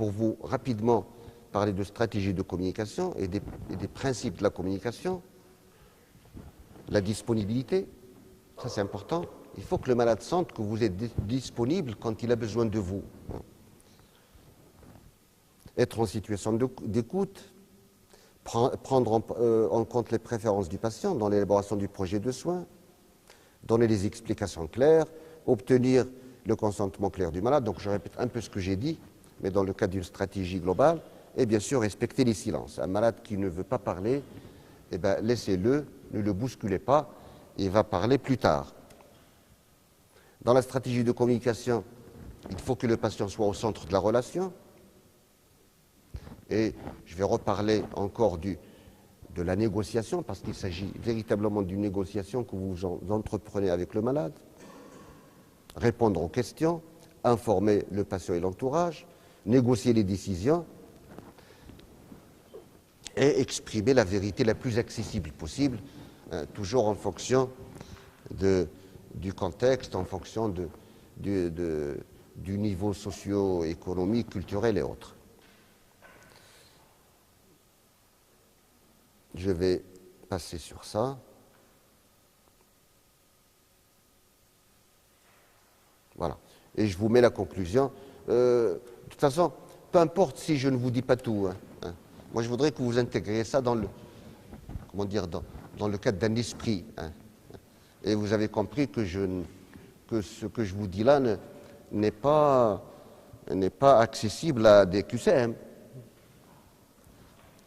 pour vous rapidement parler de stratégie de communication et des principes de la communication. La disponibilité, ça c'est important. Il faut que le malade sente que vous êtes disponible quand il a besoin de vous. Être en situation d'écoute, prendre en compte les préférences du patient dans l'élaboration du projet de soins, donner des explications claires, obtenir le consentement clair du malade. Donc je répète un peu ce que j'ai dit, mais dans le cadre d'une stratégie globale, et bien sûr respecter les silences. Un malade qui ne veut pas parler, eh bien, laissez-le, ne le bousculez pas, il va parler plus tard. Dans la stratégie de communication, il faut que le patient soit au centre de la relation. Et je vais reparler encore de la négociation, parce qu'il s'agit véritablement d'une négociation que vous entreprenez avec le malade. Répondre aux questions, informer le patient et l'entourage, négocier les décisions et exprimer la vérité la plus accessible possible, toujours en fonction du contexte, en fonction du niveau socio-économique, culturel et autres. Je vais passer sur ça. Voilà. Et je vous mets la conclusion. De toute façon, peu importe si je ne vous dis pas tout. Moi, je voudrais que vous intégriez ça dans le, comment dire, dans le cadre d'un esprit. Et vous avez compris que ce que je vous dis là n'est pas accessible à des QCM.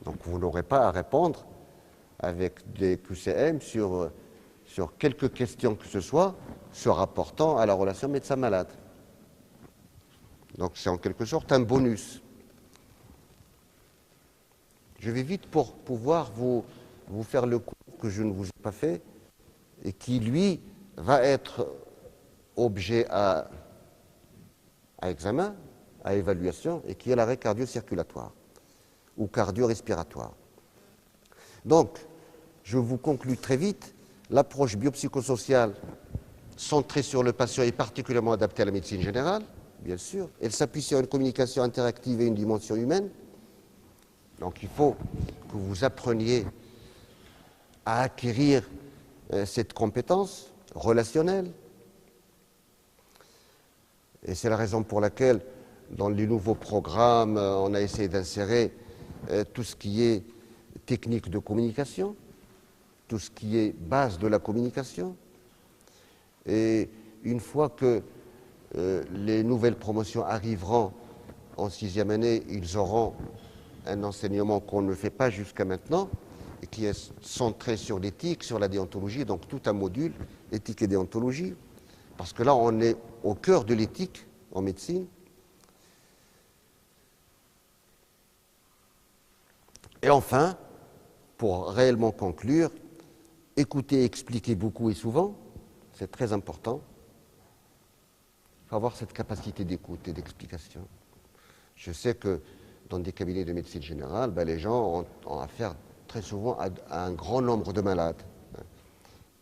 Donc, vous n'aurez pas à répondre avec des QCM sur quelques questions que ce soit se rapportant à la relation médecin-malade. Donc c'est en quelque sorte un bonus. Je vais vite pour pouvoir vous faire le cours que je ne vous ai pas fait et qui, lui, va être objet à examen, à évaluation, et qui est l'arrêt cardio-circulatoire ou cardio-respiratoire. Donc, je vous conclus très vite, l'approche biopsychosociale centrée sur le patient est particulièrement adaptée à la médecine générale, bien sûr. Elle s'appuie sur une communication interactive et une dimension humaine. Donc, il faut que vous appreniez à acquérir cette compétence relationnelle. Et c'est la raison pour laquelle, dans les nouveaux programmes, on a essayé d'insérer tout ce qui est technique de communication, tout ce qui est base de la communication. Et une fois que les nouvelles promotions arriveront en 6e année, ils auront un enseignement qu'on ne fait pas jusqu'à maintenant et qui est centré sur l'éthique, sur la déontologie, donc tout un module, éthique et déontologie, parce que là, on est au cœur de l'éthique en médecine. Et enfin, pour réellement conclure, écouter et expliquer beaucoup et souvent, c'est très important. Il faut avoir cette capacité d'écoute et d'explication. Je sais que dans des cabinets de médecine générale, les gens ont affaire très souvent à un grand nombre de malades.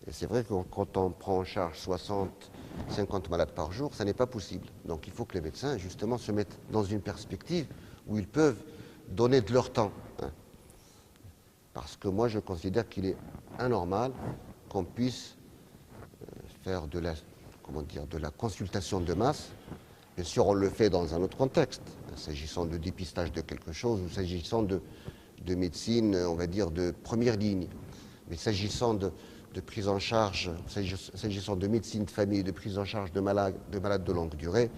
Et c'est vrai que quand on prend en charge 60, 50 malades par jour, ça n'est pas possible. Donc il faut que les médecins, justement, se mettent dans une perspective où ils peuvent donner de leur temps. Parce que moi, je considère qu'il est anormal qu'on puisse faire de la consultation de masse. Bien sûr, on le fait dans un autre contexte, s'agissant de dépistage de quelque chose ou s'agissant de médecine, on va dire, de première ligne. Mais s'agissant de prise en charge, s'agissant de médecine de famille, de prise en charge de malades de longue durée,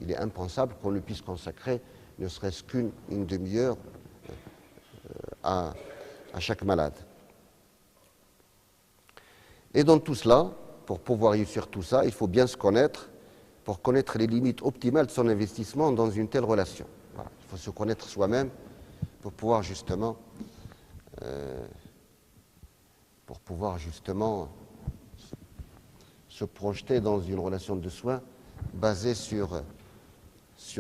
il est impensable qu'on ne puisse consacrer ne serait-ce qu'une demi-heure à chaque malade. Et dans tout cela, pour pouvoir réussir tout ça, il faut bien se connaître, pour connaître les limites optimales de son investissement dans une telle relation. Voilà. Il faut se connaître soi-même pour pouvoir justement se projeter dans une relation de soins basée sur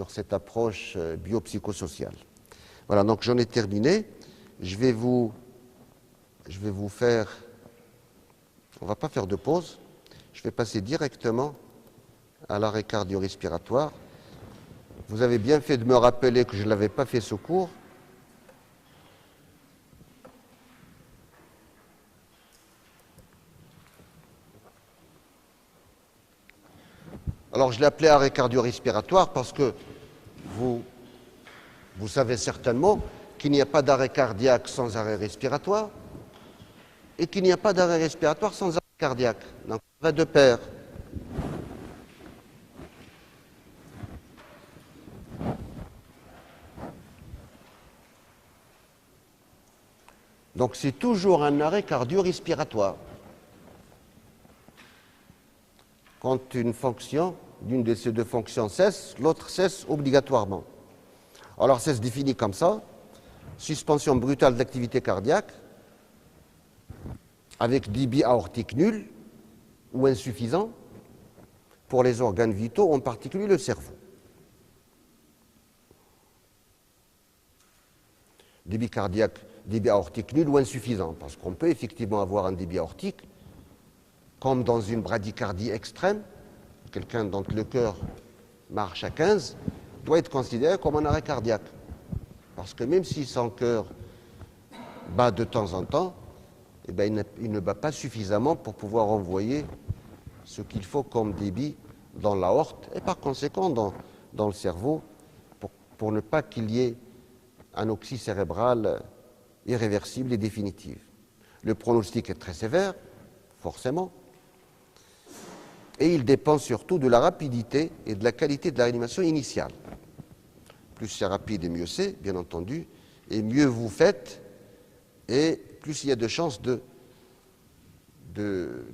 cette approche biopsychosociale. Voilà, donc j'en ai terminé. Je vais vous faire... On ne va pas faire de pause. Je vais passer directement à l'arrêt cardio-respiratoire. Vous avez bien fait de me rappeler que je ne l'avais pas fait ce cours. Alors je l'ai appelé arrêt cardio-respiratoire parce que vous savez certainement qu'il n'y a pas d'arrêt cardiaque sans arrêt respiratoire et qu'il n'y a pas d'arrêt respiratoire sans arrêt cardiaque. Donc ça va de pair. Donc c'est toujours un arrêt cardio-respiratoire. Quand une fonction, l'une de ces deux fonctions cesse, l'autre cesse obligatoirement. Alors ça se définit comme ça, suspension brutale d'activité cardiaque avec débit aortique nul ou insuffisant pour les organes vitaux, en particulier le cerveau. Débit cardiaque, débit aortique nul ou insuffisant, parce qu'on peut effectivement avoir un débit aortique, comme dans une bradycardie extrême, quelqu'un dont le cœur marche à 15, doit être considéré comme un arrêt cardiaque. Parce que même si son cœur bat de temps en temps, eh bien, il ne bat pas suffisamment pour pouvoir envoyer ce qu'il faut comme débit dans l'aorte et par conséquent dans le cerveau pour ne pas qu'il y ait anoxie cérébrale irréversible et définitive. Le pronostic est très sévère, forcément, et il dépend surtout de la rapidité et de la qualité de la réanimation initiale. Plus c'est rapide et mieux c'est, bien entendu, et mieux vous faites, et plus il y a de chances de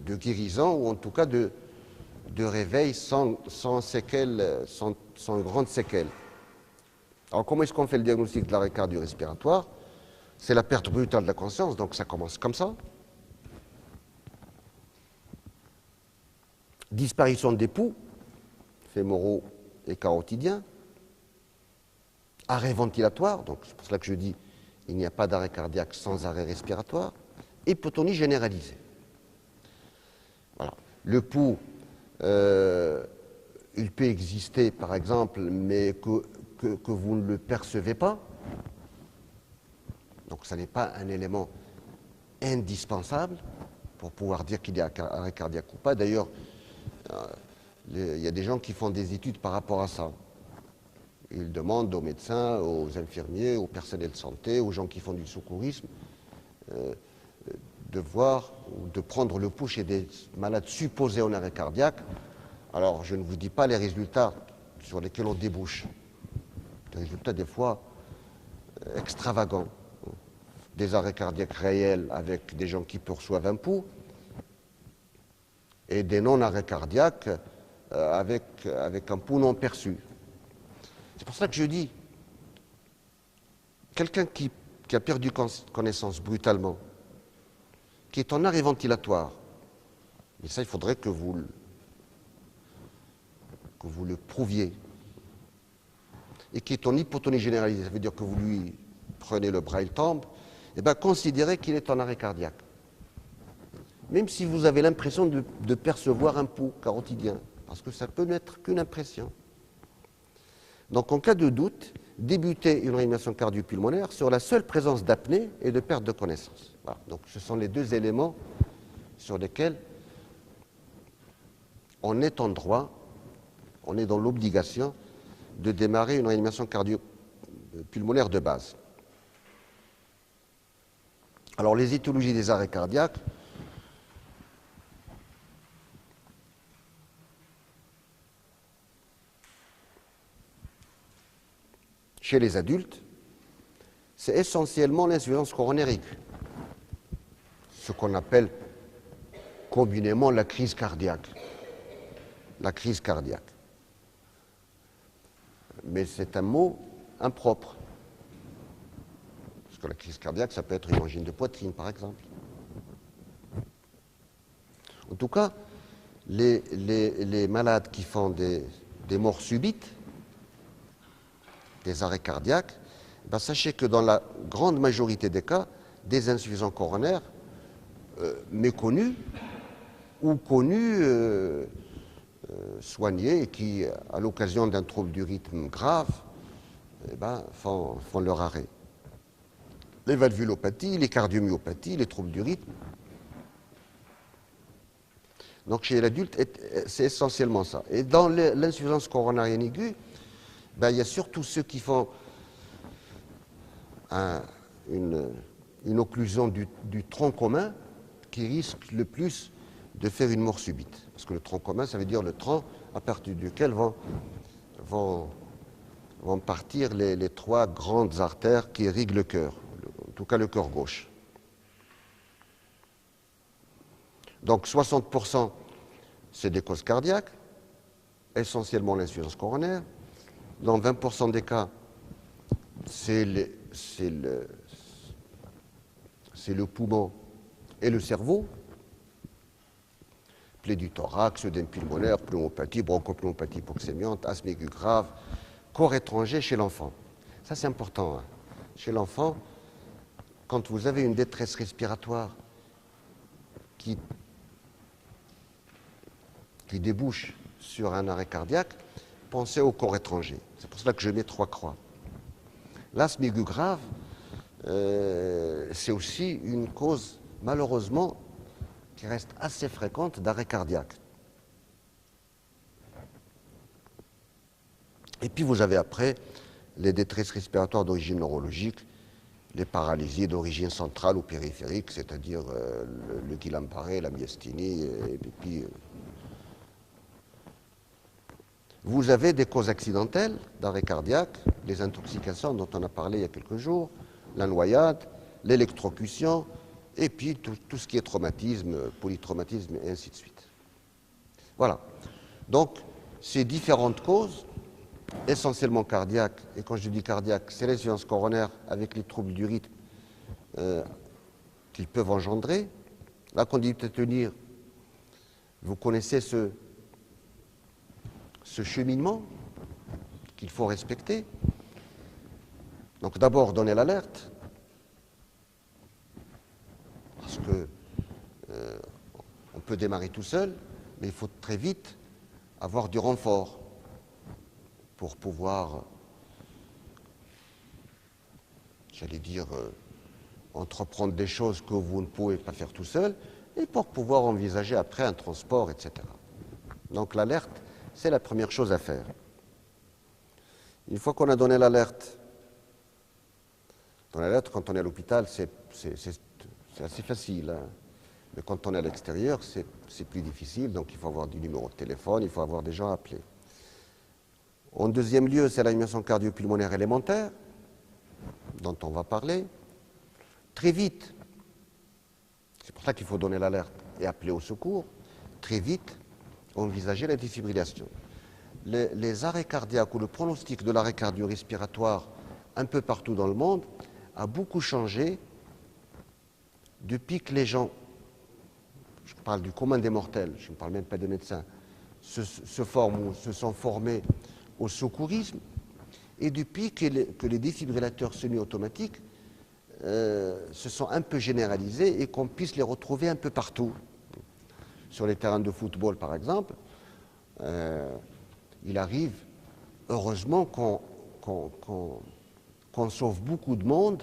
guérison, ou en tout cas de réveil sans séquelles, sans grandes séquelles. Alors comment est-ce qu'on fait le diagnostic de l'arrêt cardio-respiratoire? C'est la perte brutale de la conscience, donc ça commence comme ça. Disparition des pouls, fémoraux et carotidiens. Arrêt ventilatoire, donc c'est pour cela que je dis il n'y a pas d'arrêt cardiaque sans arrêt respiratoire. Hypotonie généralisée. Voilà. Le pouls, il peut exister par exemple, mais que vous ne le percevez pas. Donc ça n'est pas un élément indispensable pour pouvoir dire qu'il y a arrêt cardiaque ou pas. D'ailleurs, il y a des gens qui font des études par rapport à ça. Ils demandent aux médecins, aux infirmiers, au personnel de santé, aux gens qui font du secourisme, de voir ou de prendre le pouls chez des malades supposés en arrêt cardiaque. Alors, je ne vous dis pas les résultats sur lesquels on débouche. Des résultats, des fois, extravagants. Des arrêts cardiaques réels avec des gens qui perçoivent un pouls et des non-arrêts cardiaques avec un pouls non perçu. C'est pour ça que je dis, quelqu'un qui a perdu connaissance brutalement, qui est en arrêt ventilatoire, mais ça, il faudrait que vous le prouviez, et qui est en hypotonie généralisée, ça veut dire que vous lui prenez le bras, il tombe, et bien considérez qu'il est en arrêt cardiaque. Même si vous avez l'impression de percevoir un pouls carotidien, parce que ça peut n'être qu'une impression. Donc en cas de doute, débutez une réanimation cardio-pulmonaire sur la seule présence d'apnée et de perte de connaissance. Voilà. Donc ce sont les deux éléments sur lesquels on est en droit, on est dans l'obligation de démarrer une réanimation cardio-pulmonaire de base. Alors les étiologies des arrêts cardiaques, chez les adultes, c'est essentiellement l'insuffisance coronaire aiguë, ce qu'on appelle communément la crise cardiaque. La crise cardiaque. Mais c'est un mot impropre. Parce que la crise cardiaque, ça peut être une angine de poitrine, par exemple. En tout cas, les malades qui font des morts subites, des arrêts cardiaques, ben sachez que dans la grande majorité des cas, des insuffisants coronaires méconnus ou connus soignés et qui, à l'occasion d'un trouble du rythme grave, font leur arrêt. Les valvulopathies, les cardiomyopathies, les troubles du rythme. Donc chez l'adulte, c'est essentiellement ça. Et dans l'insuffisance coronarienne aiguë, il y a surtout ceux qui font une occlusion du tronc commun qui risquent le plus de faire une mort subite. Parce que le tronc commun, ça veut dire le tronc à partir duquel vont partir les trois grandes artères qui irriguent le cœur, en tout cas le cœur gauche. Donc 60%, c'est des causes cardiaques, essentiellement l'insuffisance coronaire. Dans 20% des cas, c'est le poumon et le cerveau. Plaie du thorax, œdème pulmonaire, pneumopathie, bronchopneumopathie hypoxémiante, asthme aigu grave, corps étranger chez l'enfant. Ça, c'est important. Hein. Chez l'enfant, quand vous avez une détresse respiratoire qui débouche sur un arrêt cardiaque, pensez au corps étranger. C'est pour cela que je mets 3 croix. L'asthme aigu grave, c'est aussi une cause, malheureusement, qui reste assez fréquente d'arrêt cardiaque. Et puis vous avez après les détresses respiratoires d'origine neurologique, les paralysies d'origine centrale ou périphérique, c'est-à-dire le Guillain-Barré, la myasthénie, et puis vous avez des causes accidentelles d'arrêt cardiaque, les intoxications dont on a parlé il y a quelques jours, la noyade, l'électrocution, et puis tout ce qui est traumatisme, polytraumatisme, et ainsi de suite. Voilà. Donc, ces différentes causes, essentiellement cardiaques, et quand je dis cardiaque, c'est l'insuffisance coronaire avec les troubles du rythme qu'ils peuvent engendrer. La conduite à tenir, vous connaissez ce cheminement qu'il faut respecter. Donc d'abord donner l'alerte, parce que on peut démarrer tout seul, mais il faut très vite avoir du renfort pour pouvoir, j'allais dire, entreprendre des choses que vous ne pouvez pas faire tout seul, et pour pouvoir envisager après un transport, etc. Donc l'alerte, c'est la première chose à faire. Une fois qu'on a donné l'alerte, quand on est à l'hôpital, c'est assez facile. Hein. Mais quand on est à l'extérieur, c'est plus difficile. Donc il faut avoir du numéro de téléphone, il faut avoir des gens à appeler. En deuxième lieu, c'est l'animation cardio-pulmonaire élémentaire, dont on va parler. Très vite, c'est pour ça qu'il faut donner l'alerte et appeler au secours. Très vite, envisager la défibrillation. Les arrêts cardiaques ou le pronostic de l'arrêt cardio-respiratoire un peu partout dans le monde a beaucoup changé depuis que les gens, je parle du commun des mortels, je ne parle même pas des médecins, se forment ou se sont formés au secourisme, et depuis que les défibrillateurs semi-automatiques se sont un peu généralisés et qu'on puisse les retrouver un peu partout. Sur les terrains de football, par exemple, il arrive, heureusement, qu'on sauve beaucoup de monde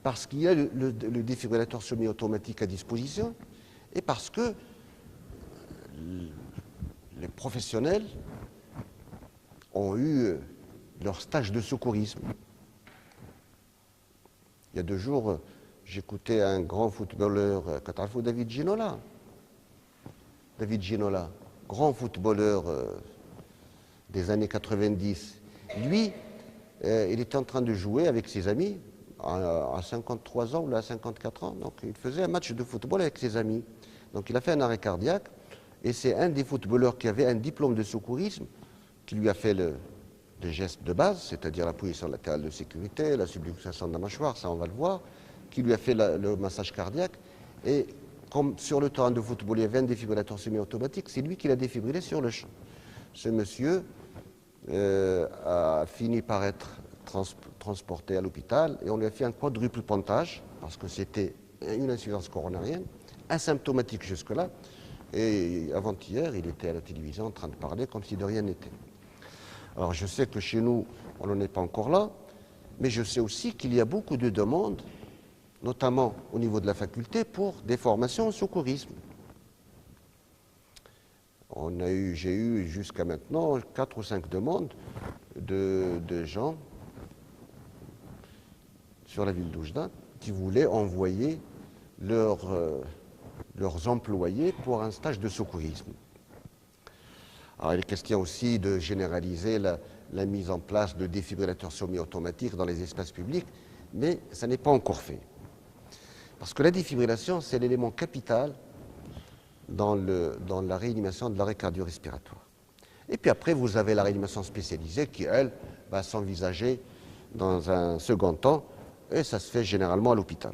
parce qu'il y a le défibrillateur semi-automatique à disposition et parce que les professionnels ont eu leur stage de secourisme. Il y a 2 jours, j'écoutais un grand footballeur, David Ginola. David Ginola, grand footballeur des années 90. Lui, il était en train de jouer avec ses amis à 53 ans ou à 54 ans. Donc il faisait un match de football avec ses amis. Donc il a fait un arrêt cardiaque et c'est un des footballeurs qui avait un diplôme de secourisme qui lui a fait le geste de base, c'est-à-dire la position latérale de sécurité, la subluxation de la mâchoire, ça on va le voir, qui lui a fait le massage cardiaque. Et comme sur le terrain de football, il y avait un défibrillateur semi-automatique, c'est lui qui l'a défibrillé sur le champ. Ce monsieur a fini par être transporté à l'hôpital et on lui a fait un quadruple pontage parce que c'était une insuffisance coronarienne, asymptomatique jusque-là, Et avant-hier, il était à la télévision en train de parler comme si de rien n'était. Alors je sais que chez nous, on n'en est pas encore là, mais je sais aussi qu'il y a beaucoup de demandes, notamment au niveau de la faculté, pour des formations en secourisme. J'ai eu jusqu'à maintenant 4 ou 5 demandes de gens sur la ville d'Oujda qui voulaient envoyer leurs employés pour un stage de secourisme. Alors, il est question aussi de généraliser la mise en place de défibrillateurs semi-automatiques dans les espaces publics, mais ça n'est pas encore fait. Parce que la défibrillation, c'est l'élément capital dans la réanimation de l'arrêt cardio-respiratoire. Et puis après, vous avez la réanimation spécialisée qui, elle, va s'envisager dans un second temps, et ça se fait généralement à l'hôpital.